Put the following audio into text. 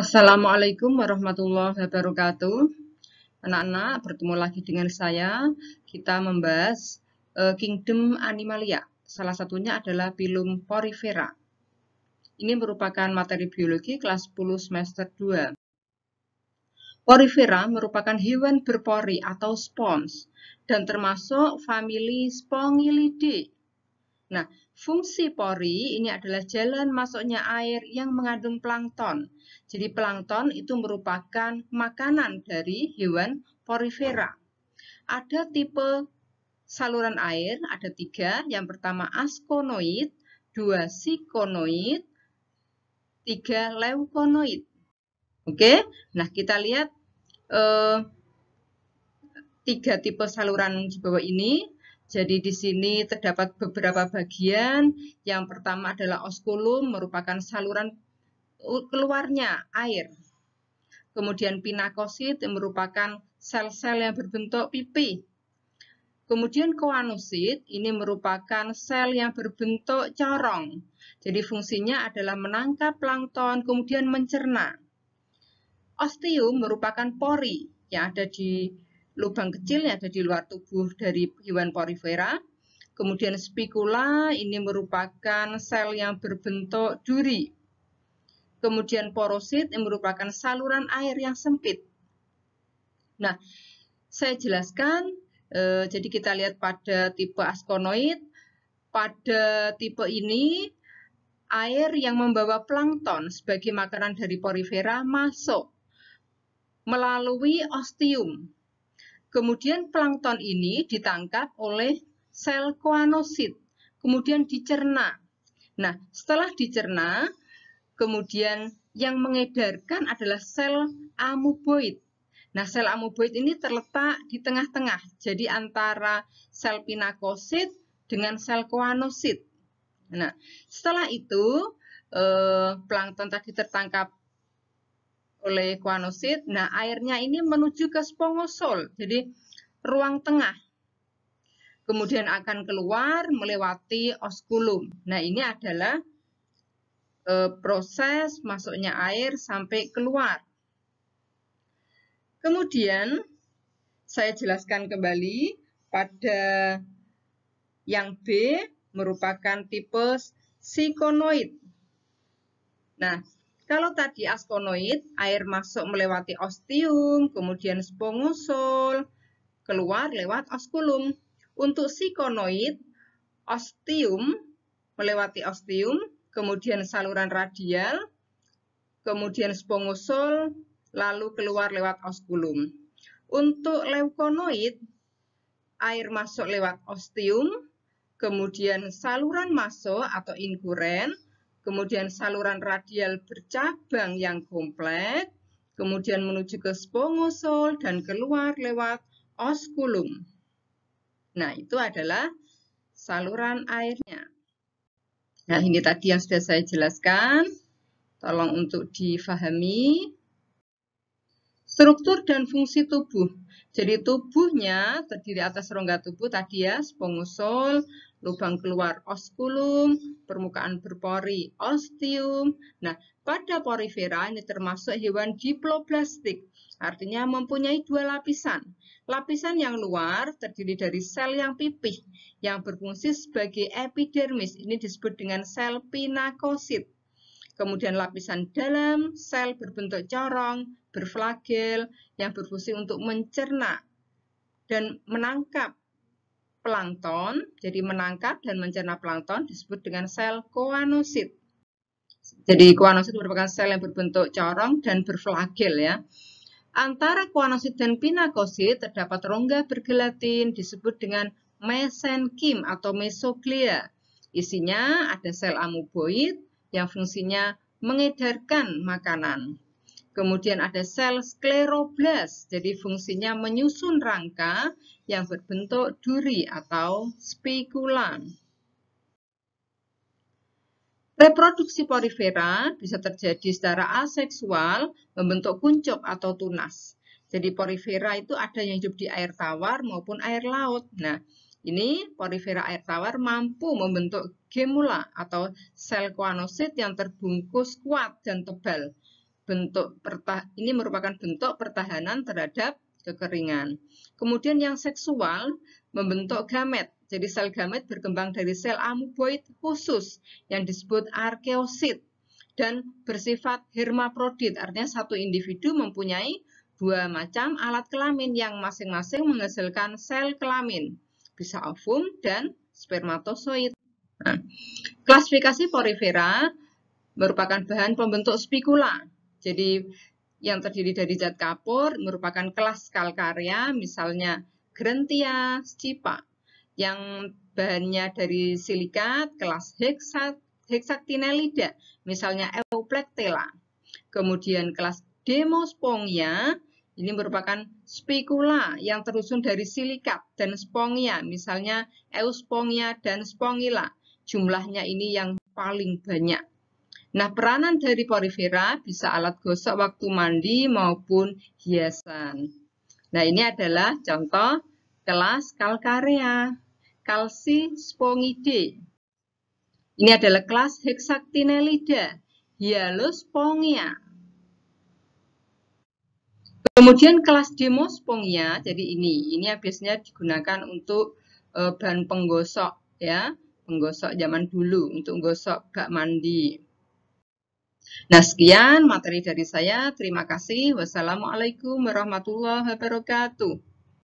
Assalamualaikum warahmatullahi wabarakatuh. Anak-anak, bertemu lagi dengan saya. Kita membahas Kingdom Animalia. Salah satunya adalah Phylum Porifera. Ini merupakan materi biologi kelas 10 semester 2. Porifera merupakan hewan berpori atau spons dan termasuk famili Spongilidae. Nah, fungsi pori ini adalah jalan masuknya air yang mengandung plankton. Jadi plankton itu merupakan makanan dari hewan porifera. Ada tipe saluran air, ada 3. Yang pertama askonoid, 2 sikonoid, 3 leukonoid. Oke, nah kita lihat 3 tipe saluran di bawah ini. Jadi di sini terdapat beberapa bagian. Yang pertama adalah oskulum, merupakan saluran keluarnya air. Kemudian pinakosit yang merupakan sel-sel yang berbentuk pipi. Kemudian koanosit ini merupakan sel yang berbentuk corong. Jadi fungsinya adalah menangkap plankton, kemudian mencerna. Ostium merupakan pori yang ada di lubang kecil yang ada di luar tubuh dari hewan porifera. Kemudian spikula ini merupakan sel yang berbentuk duri. Kemudian porosit yang merupakan saluran air yang sempit. Nah, saya jelaskan, jadi kita lihat pada tipe askonoid. Pada tipe ini, air yang membawa plankton sebagai makanan dari porifera masuk melalui ostium. Kemudian plankton ini ditangkap oleh sel koanosit, kemudian dicerna. Nah, setelah dicerna, kemudian yang mengedarkan adalah sel amoeboid. Nah, sel amoeboid ini terletak di tengah-tengah, jadi antara sel pinakosit dengan sel koanosit. Nah, setelah itu plankton tadi tertangkap oleh koanosit. Nah, airnya ini menuju ke spongosol, jadi ruang tengah. Kemudian akan keluar melewati oskulum. Nah, ini adalah proses masuknya air sampai keluar. Kemudian saya jelaskan kembali pada yang B merupakan tipe sikonoid. Nah, kalau tadi askonoid, air masuk melewati ostium, kemudian spongosol, keluar lewat oskulum. Untuk sikonoid, ostium melewati ostium, kemudian saluran radial, kemudian spongosol, lalu keluar lewat oskulum. Untuk leukonoid, air masuk lewat ostium, kemudian saluran masuk atau inkuren, kemudian saluran radial bercabang yang kompleks, kemudian menuju ke spongosol dan keluar lewat oskulum. Nah, itu adalah saluran airnya. Nah, ini tadi yang sudah saya jelaskan. Tolong untuk difahami. Struktur dan fungsi tubuh. Jadi tubuhnya terdiri atas rongga tubuh tadi ya, spongosol, lubang keluar oskulum, permukaan berpori ostium. Nah, pada porifera ini termasuk hewan diploblastik, artinya mempunyai 2 lapisan. Lapisan yang luar terdiri dari sel yang pipih yang berfungsi sebagai epidermis. Ini disebut dengan sel pinakosit. Kemudian lapisan dalam, sel berbentuk corong, berflagel, yang berfungsi untuk mencerna dan menangkap plankton. Jadi menangkap dan mencerna plankton disebut dengan sel koanosit. Jadi koanosit merupakan sel yang berbentuk corong dan berflagel ya. Antara koanosit dan pinakosit terdapat rongga bergelatin disebut dengan mesenkim atau mesoglia. Isinya ada sel amoeboid yang fungsinya mengedarkan makanan. Kemudian ada sel skleroblast, jadi fungsinya menyusun rangka yang berbentuk duri atau spikula. Reproduksi porifera bisa terjadi secara aseksual, membentuk kuncup atau tunas. Jadi porifera itu ada yang hidup di air tawar maupun air laut. Nah, ini porifera air tawar mampu membentuk gemula atau sel koanosit yang terbungkus kuat dan tebal. ini merupakan bentuk pertahanan terhadap kekeringan. Kemudian yang seksual membentuk gamet. Jadi sel gamet berkembang dari sel amoeboid khusus yang disebut arkeosit dan bersifat hermaprodit. Artinya satu individu mempunyai dua macam alat kelamin yang masing-masing menghasilkan sel kelamin. Bisa ovum dan spermatozoid. Nah, klasifikasi porifera merupakan bahan pembentuk spikula. Jadi yang terdiri dari zat kapur merupakan kelas kalkaria, misalnya Grantia scipa. Yang bahannya dari silikat, kelas hexactinellida, misalnya Euplectella. Kemudian kelas Demospongia, ini merupakan spikula yang tersusun dari silikat dan spongia, misalnya Euspongia dan Spongilla. Jumlahnya ini yang paling banyak. Nah, peranan dari porifera bisa alat gosok waktu mandi maupun hiasan. Nah, ini adalah contoh kelas Calcarea, Calcispongidae. Ini adalah kelas Hexactinellida, Hyalospongia. Kemudian kelas Demospongia, jadi ini biasanya digunakan untuk bahan penggosok ya, penggosok zaman dulu untuk menggosok bak mandi. Nah, sekian materi dari saya. Terima kasih. Wassalamualaikum warahmatullahi wabarakatuh.